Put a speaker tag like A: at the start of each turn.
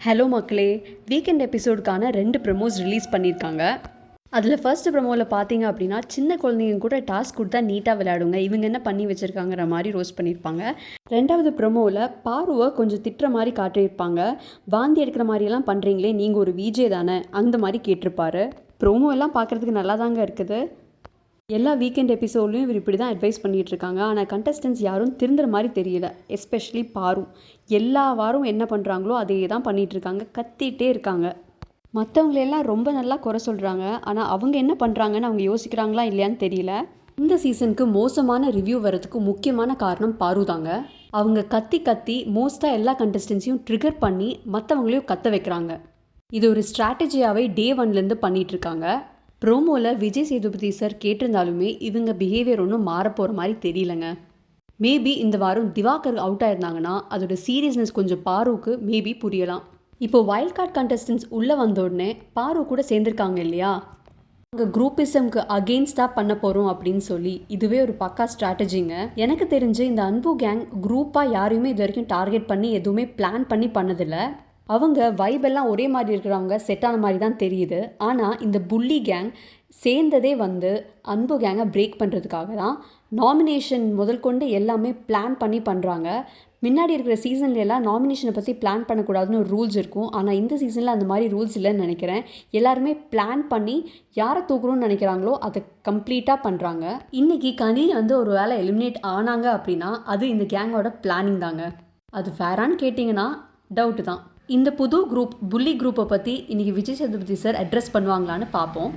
A: Hello மக்களே, weekend எபிசோடுக்கான 2 BrahMos release பண்ணியிருக்காங்க. அதில் ஃபர்ஸ்ட் ப்ரமோவில் பார்த்தீங்க அப்படின்னா, சின்ன குழந்தைங்க கூட டாஸ்க் கொடுத்தா நீட்டாக விளையாடுங்க, இவங்க என்ன பண்ணி வச்சுருக்காங்கிற மாதிரி ரோஸ்ட் பண்ணியிருப்பாங்க. 2வது ப்ரமோவில் பாருவை கொஞ்சம் திட்டுற மாதிரி காட்டியிருப்பாங்க. வாந்தி எடுக்கிற மாதிரியெல்லாம் பண்ணுறீங்களே, நீங்கள் ஒரு விஜே தானே, அந்த மாதிரி கேட்டிருப்பாரு. ப்ரோமோ எல்லாம் பார்க்குறதுக்கு நல்லா தாங்க இருக்குது. எல்லா வீக்கெண்ட் எபிசோட்லையும் இவர் இப்படி தான் அட்வைஸ் பண்ணிகிட்ருக்காங்க. ஆனால் கண்டஸ்டன்ஸ் யாரும் திருந்துற மாதிரி தெரியல. எஸ்பெஷலி பாரு எல்லா வாரம் என்ன பண்ணுறாங்களோ அதே தான் பண்ணிகிட்ருக்காங்க, கத்திகிட்டே இருக்காங்க. மற்றவங்களெல்லாம் ரொம்ப நல்லா குறை சொல்கிறாங்க. ஆனால் அவங்க என்ன பண்ணுறாங்கன்னு அவங்க யோசிக்கிறாங்களா இல்லையான்னு தெரியல. இந்த சீசனுக்கு மோசமான ரிவ்யூ வரதுக்கு முக்கியமான காரணம் பாரு தாங்க. அவங்க கத்தி கத்தி மோஸ்ட்டாக எல்லா கண்டஸ்டன்ஸையும் ட்ரிகர் பண்ணி மற்றவங்களையும் கத்த வைக்கிறாங்க. இது ஒரு ஸ்ட்ராட்டஜியாகவே டே 1லேருந்து பண்ணிகிட்ருக்காங்க. ப்ரோமோவில் விஜய் சேதுபதி சார் கேட்டிருந்தாலுமே இவங்க பிஹேவியர் ஒன்றும் மாறப்போகிற மாதிரி தெரியலங்க. மேபி இந்த வாரம் திவாகர் அவுட் ஆயிருந்தாங்கன்னா அதோட சீரியஸ்னஸ் கொஞ்சம் பாருவுக்கு மேபி புரியலாம். இப்போ வைல்ட் கார்டு கண்டஸ்டன்ஸ் உள்ளே வந்தோடனே பாரு கூட சேர்ந்துருக்காங்க இல்லையா, அங்கே குரூப்பிசம்க்கு அகெயின்ஸ்டாக பண்ண போகிறோம் அப்படின்னு சொல்லி இதுவே ஒரு பக்கா ஸ்ட்ராட்டஜிங்க. எனக்கு தெரிஞ்சு இந்த அன்பு கேங் குரூப்பாக யாரையுமே இது வரைக்கும் டார்கெட் பண்ணி எதுவுமே பிளான் பண்ணி பண்ணதில்லை. அவங்க வைபெல்லாம் ஒரே மாதிரி இருக்கிறவங்க செட்டான மாதிரி தான் தெரியுது. ஆனால் இந்த புள்ளி கேங் சேர்ந்ததே அன்பு கேங்கை பிரேக் பண்ணுறதுக்காக தான். நாமினேஷன் முதல் கொண்டு எல்லாமே பிளான் பண்ணி பண்ணுறாங்க. முன்னாடி இருக்கிற சீசன்ல எல்லாம் நாமினேஷனை பற்றி பிளான் பண்ணக்கூடாதுன்னு ஒரு ரூல்ஸ் இருக்கும். ஆனால் இந்த சீசனில் அந்த மாதிரி ரூல்ஸ் இல்லைன்னு நினைக்கிறேன். எல்லாருமே பிளான் பண்ணி யாரை தூக்குறோன்னு நினைக்கிறாங்களோ அதை கம்ப்ளீட்டாக பண்ணுறாங்க. இன்றைக்கி கனில் ஒரு வேளை எலிமினேட் ஆனாங்க அப்படின்னா அது இந்த கேங்கோட பிளானிங் தாங்க. அது ஃபேரான்னு கேட்டிங்கன்னா டவுட்டு தான். இந்த புது குரூப் புள்ளி குரூப்பை பற்றி இன்றைக்கி விஜய் சேதுபதி சார் அட்ரஸ் பண்ணுவாங்களான்னு பார்ப்போம்.